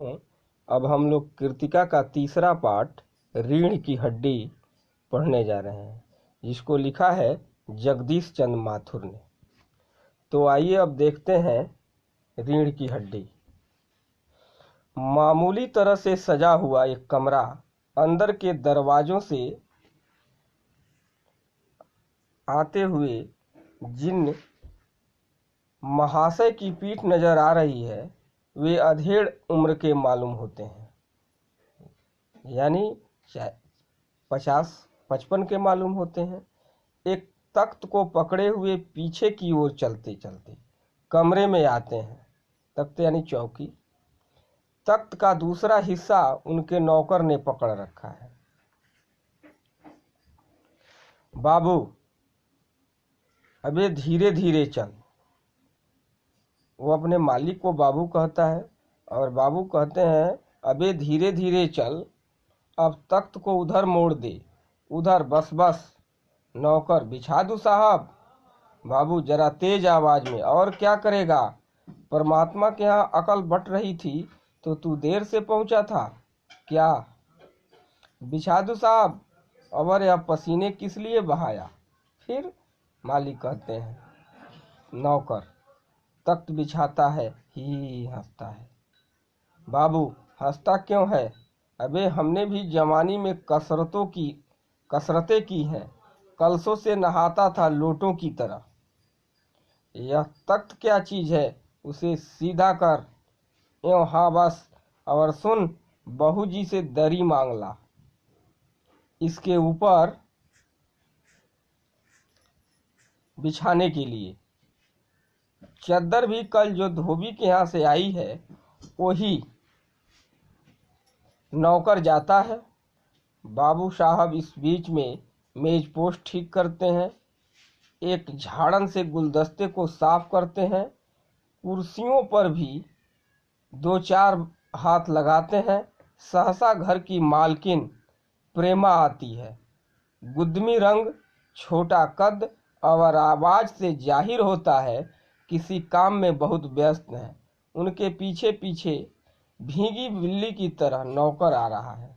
अब हम लोग कृतिका का तीसरा पाठ रीढ़ की हड्डी पढ़ने जा रहे हैं, जिसको लिखा है जगदीश चंद्र माथुर ने। तो आइए अब देखते हैं रीढ़ की हड्डी। मामूली तरह से सजा हुआ एक कमरा, अंदर के दरवाजों से आते हुए जिन महाशय की पीठ नजर आ रही है, वे अधेड़ उम्र के मालूम होते हैं, यानी 50-55 के मालूम होते हैं। एक तख्त को पकड़े हुए पीछे की ओर चलते चलते कमरे में आते हैं। तख्त यानी चौकी। तख्त का दूसरा हिस्सा उनके नौकर ने पकड़ रखा है। बाबू, अबे धीरे धीरे चल। वो अपने मालिक को बाबू कहता है और बाबू कहते हैं अबे धीरे धीरे चल, अब तख्त को उधर मोड़ दे, उधर, बस बस। नौकर, बिछा दूं साहब? बाबू जरा तेज आवाज में, और क्या करेगा? परमात्मा के यहाँ अकल बट रही थी तो तू देर से पहुंचा था क्या? बिछा दूं साहब? और यह पसीने किस लिए बहाया? फिर मालिक कहते हैं, नौकर तख्त बिछाता है ही हंसता है। बाबू, हंसता क्यों है? अबे हमने भी जवानी में कसरतें की हैं, कलशों से नहाता था लोटों की तरह। यह तख्त क्या चीज है? उसे सीधा कर। एवं हाँ बस, और सुन, बहू जी से दरी मांग ला, इसके ऊपर बिछाने के लिए। चद्दर भी कल जो धोबी के यहाँ से आई है वही। नौकर जाता है। बाबू साहब इस बीच में मेज पोस्ट ठीक करते हैं, एक झाड़न से गुलदस्ते को साफ करते हैं, कुर्सियों पर भी 2-4 हाथ लगाते हैं। सहसा घर की मालकिन प्रेमा आती है। गुदमी रंग, छोटा कद और आवाज से जाहिर होता है किसी काम में बहुत व्यस्त है। उनके पीछे पीछे भीगी बिल्ली की तरह नौकर आ रहा है,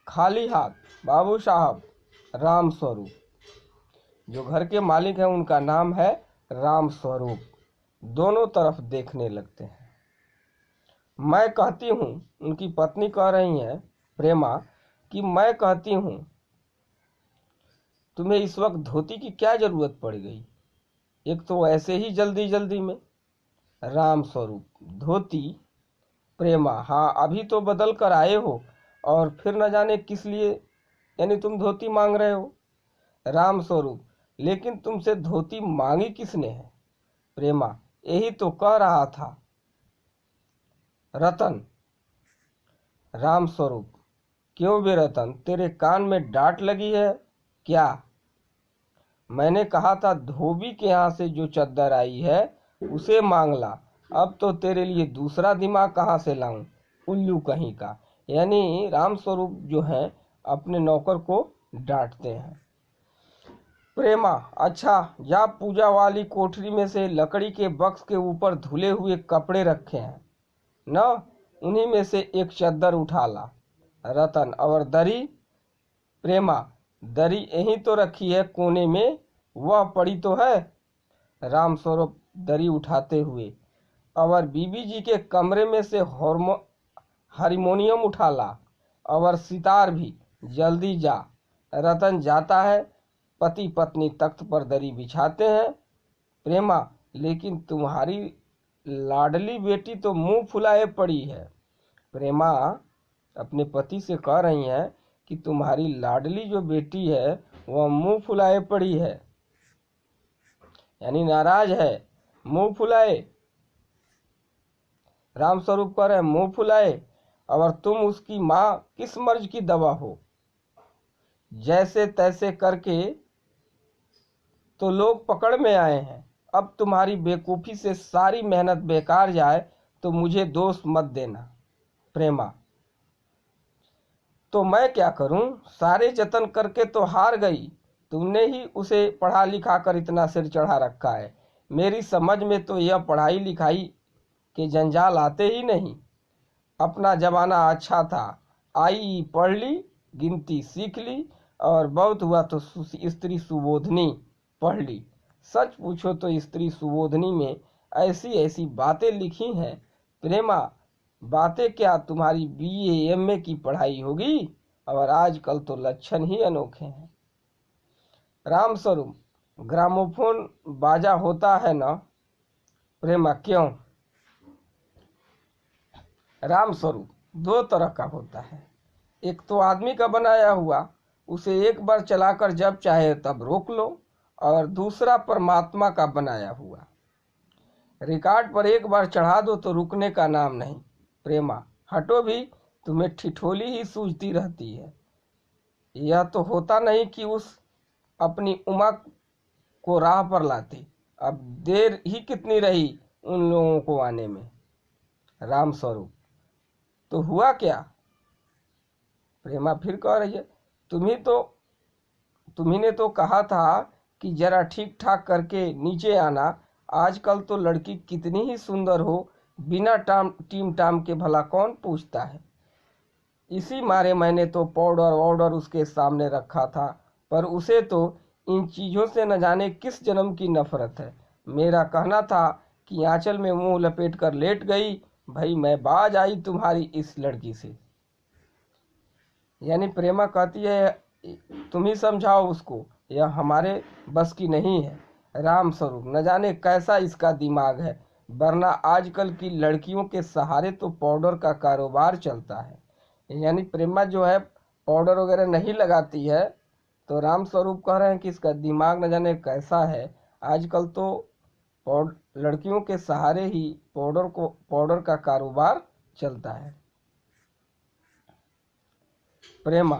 खाली हाथ। बाबू साहब, राम स्वरूप। जो घर के मालिक हैं उनका नाम है राम स्वरूप। दोनों तरफ देखने लगते हैं। मैं कहती हूँ, उनकी पत्नी कह रही है प्रेमा, कि मैं कहती हूँ तुम्हें इस वक्त धोती की क्या जरूरत पड़ गई, एक तो ऐसे ही जल्दी जल्दी में। राम स्वरूप, धोती? प्रेमा, हाँ, अभी तो बदल कर आए हो और फिर न जाने किस लिए, यानी तुम धोती मांग रहे हो। राम स्वरूप, लेकिन तुमसे धोती मांगी किसने है? प्रेमा, यही तो कह रहा था रतन। राम स्वरूप, क्यों बे रतन, तेरे कान में डांट लगी है क्या? मैंने कहा था धोबी के यहाँ से जो चद्दर आई है उसे मांग ला। अब तो तेरे लिए दूसरा दिमाग कहाँ से लाऊं, उल्लू कहीं का। यानी राम स्वरूप जो है अपने नौकर को डांटते हैं। प्रेमा, अच्छा जा, पूजा वाली कोठरी में से लकड़ी के बक्स के ऊपर धुले हुए कपड़े रखे हैं न, उन्हीं में से एक चद्दर उठा ला। रतन, और दरी? प्रेमा, दरी यहीं तो रखी है कोने में, वह पड़ी तो है। राम स्वरूप दरी उठाते हुए, और बीबी जी के कमरे में से हारमोनियम उठा ला, और सितार भी, जल्दी जा। रतन जाता है। पति पत्नी तख्त पर दरी बिछाते हैं। प्रेमा, लेकिन तुम्हारी लाडली बेटी तो मुंह फुलाए पड़ी है। प्रेमा अपने पति से कह रही हैं कि तुम्हारी लाडली जो बेटी है वह मुंह फुलाए पड़ी है, यानी नाराज है, मुंह फुलाए। राम स्वरूप कह रहे हैं मुंह फुलाए, और तुम उसकी माँ किस मर्ज की दवा हो? जैसे तैसे करके तो लोग पकड़ में आए हैं, अब तुम्हारी बेवकूफ़ी से सारी मेहनत बेकार जाए तो मुझे दोष मत देना। प्रेमा, तो मैं क्या करूं, सारे जतन करके तो हार गई। तुमने ही उसे पढ़ा लिखा कर इतना सिर चढ़ा रखा है। मेरी समझ में तो यह पढ़ाई लिखाई के जंजाल आते ही नहीं। अपना जमाना अच्छा था, आई पढ़ ली, गिनती सीख ली, और बहुत हुआ तो स्त्री सुबोधनी पढ़ ली। सच पूछो तो स्त्री सुबोधनी में ऐसी ऐसी बातें लिखी हैं प्रेमा, बातें क्या, तुम्हारी बीए एमए की पढ़ाई होगी, और आजकल तो लक्षण ही अनोखे हैं। रामस्वरूप, ग्रामोफोन बाजा होता है ना प्रेमा? क्यों? रामस्वरूप, दो तरह का होता है, एक तो आदमी का बनाया हुआ, उसे एक बार चलाकर जब चाहे तब रोक लो, और दूसरा परमात्मा का बनाया हुआ, रिकॉर्ड पर एक बार चढ़ा दो तो रुकने का नाम नहीं। प्रेमा, हटो भी, तुम्हें ठिठोली ही सूझती रहती है। यह तो होता नहीं कि उस अपनी उमा को राह पर लाते, अब देर ही कितनी रही उन लोगों को आने में। रामस्वरूप, तो हुआ क्या? प्रेमा फिर कह रही है, तुम्ही ने तो कहा था कि जरा ठीक ठाक करके नीचे आना, आजकल तो लड़की कितनी ही सुंदर हो, बिना टीम टाम के भला कौन पूछता है। इसी मारे मैंने तो पाउडर वाउडर उसके सामने रखा था, पर उसे तो इन चीज़ों से न जाने किस जन्म की नफरत है। मेरा कहना था कि आंचल में मुंह लपेट कर लेट गई, भाई मैं बाज आई तुम्हारी इस लड़की से। यानी प्रेमा कहती है, तुम ही समझाओ उसको, यह हमारे बस की नहीं है। राम स्वरूप, न जाने कैसा इसका दिमाग है, वरना आजकल की लड़कियों के सहारे तो पाउडर का कारोबार चलता है। यानी प्रेमा जो है पाउडर वगैरह नहीं लगाती है, तो राम स्वरूप कह रहे हैं कि इसका दिमाग न जाने कैसा है, आजकल तो लड़कियों के सहारे ही पाउडर का कारोबार चलता है। प्रेमा,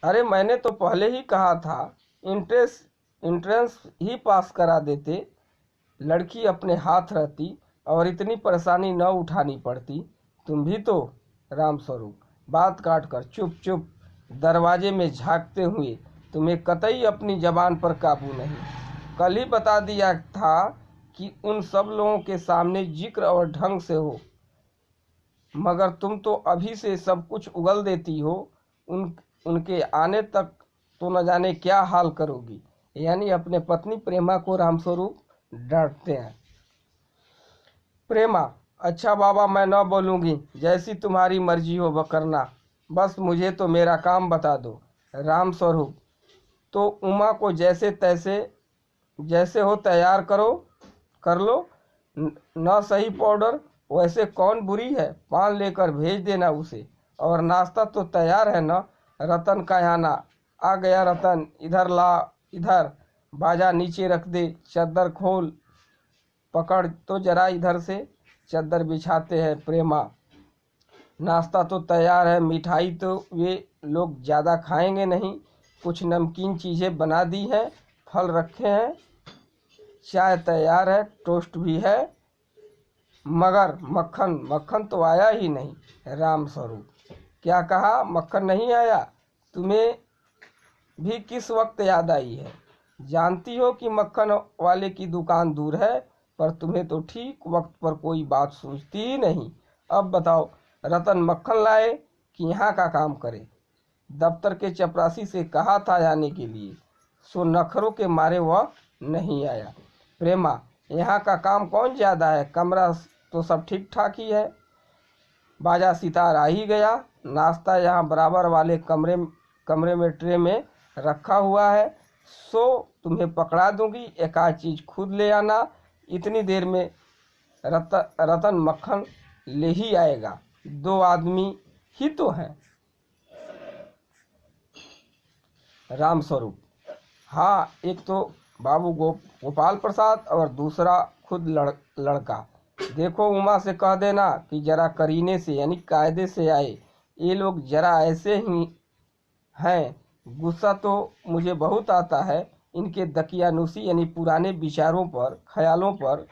अरे मैंने तो पहले ही कहा था, इंट्रेंस ही पास करा देते, लड़की अपने हाथ रहती और इतनी परेशानी न उठानी पड़ती। तुम भी तो रामस्वरूप, बात काट कर चुप चुप दरवाजे में झांकते हुए, तुम्हें कतई अपनी जबान पर काबू नहीं। कल ही बता दिया था कि उन सब लोगों के सामने जिक्र और ढंग से हो, मगर तुम तो अभी से सब कुछ उगल देती हो। उनके आने तक तो न जाने क्या हाल करोगी। यानी अपने पत्नी प्रेमा को रामस्वरूप डांटते हैं। प्रेमा, अच्छा बाबा, मैं न बोलूँगी, जैसी तुम्हारी मर्जी हो वह करना, बस मुझे तो मेरा काम बता दो। रामस्वरूप, तो उमा को जैसे तैसे जैसे हो तैयार कर लो, न सही पाउडर, वैसे कौन बुरी है, पान लेकर भेज देना उसे। और नाश्ता तो तैयार है ना? रतन का आना आ गया। रतन, इधर ला, इधर बाजा नीचे रख दे, चद्दर खोल, पकड़ तो जरा इधर से, चद्दर बिछाते हैं। प्रेमा, नाश्ता तो तैयार है, मिठाई तो वे लोग ज़्यादा खाएंगे नहीं, कुछ नमकीन चीज़ें बना दी हैं, फल रखे हैं, चाय तैयार है, टोस्ट भी है, मगर मक्खन तो आया ही नहीं। रामस्वरूप, क्या कहा? मक्खन नहीं आया? तुम्हें भी किस वक्त याद आई है? जानती हो कि मक्खन वाले की दुकान दूर है, पर तुम्हें तो ठीक वक्त पर कोई बात सूझती ही नहीं। अब बताओ, रतन मक्खन लाए कि यहाँ का काम करे? दफ्तर के चपरासी से कहा था आने के लिए, सो नखरों के मारे वह नहीं आया। प्रेमा, यहाँ का काम कौन ज़्यादा है, कमरा तो सब ठीक ठाक ही है, बाजा सितार आ ही गया, नाश्ता यहाँ बराबर वाले कमरे में ट्रे में रखा हुआ है, सो तुम्हें पकड़ा दूंगी, एक आध चीज़ खुद ले आना। इतनी देर में रतन मक्खन ले ही आएगा, दो आदमी ही तो हैं। रामस्वरूप, हाँ, एक तो बाबू गोपाल प्रसाद और दूसरा खुद लड़का। देखो, उमा से कह देना कि जरा करीने से यानी कायदे से आए, ये लोग जरा ऐसे ही हैं। गुस्सा तो मुझे बहुत आता है इनके दकियानुसी यानी पुराने विचारों पर, ख्यालों पर।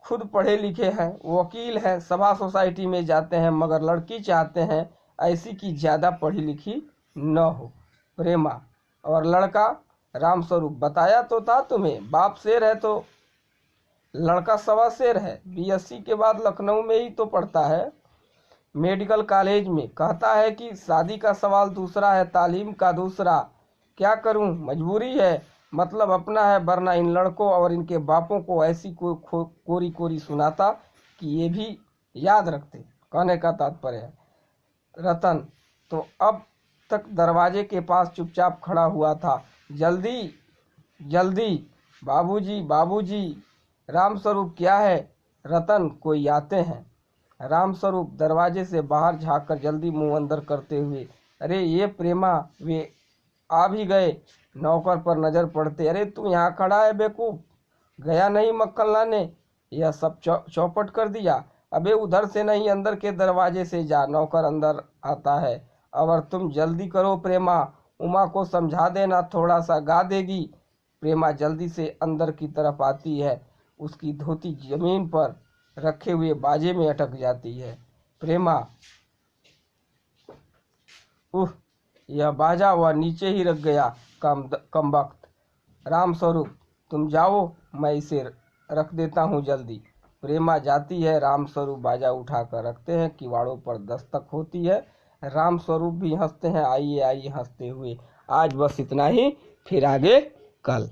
खुद पढ़े लिखे हैं, वकील हैं, सभा सोसाइटी में जाते हैं, मगर लड़की चाहते हैं ऐसी की ज़्यादा पढ़ी लिखी न हो। प्रेमा, और लड़का? रामस्वरूप, बताया तो था तुम्हें, बाप शेर है तो लड़का सवा शेर है, बीएससी के बाद लखनऊ में ही तो पढ़ता है, मेडिकल कॉलेज में। कहता है कि शादी का सवाल दूसरा है, तालीम का दूसरा। क्या करूं, मजबूरी है, मतलब अपना है, वरना इन लड़कों और इनके बापों को ऐसी कोरी कोरी सुनाता कि ये भी याद रखते। कहने का तात्पर्य है रतन तो अब तक दरवाजे के पास चुपचाप खड़ा हुआ था। जल्दी जल्दी, बाबूजी बाबूजी। रामस्वरूप क्या है? रतन, कोई आते हैं। रामस्वरूप दरवाजे से बाहर झांककर जल्दी मुंह अंदर करते हुए, अरे ये प्रेमा, वे आ भी गए। नौकर पर नजर पड़ते, अरे तू यहाँ खड़ा है बेवकूफ, गया नहीं मक्खन लाने? यह सब चौपट कर दिया। अबे उधर से नहीं, अंदर के दरवाजे से जा। नौकर अंदर आता है। और तुम जल्दी करो प्रेमा, उमा को समझा देना, थोड़ा सा गा देगी। प्रेमा जल्दी से अंदर की तरफ आती है, उसकी धोती जमीन पर रखे हुए बाजे में अटक जाती है। प्रेमा, यह बाजा वह नीचे ही रख गया, कम वक्त। रामस्वरूप, तुम जाओ, मैं इसे रख देता हूँ जल्दी। प्रेमा जाती है, रामस्वरूप बाजा उठाकर रखते हैं, किवाड़ों पर दस्तक होती है। रामस्वरूप भी हंसते हैं, आइए आइए हंसते हुए। आज बस इतना ही, फिर आगे कल।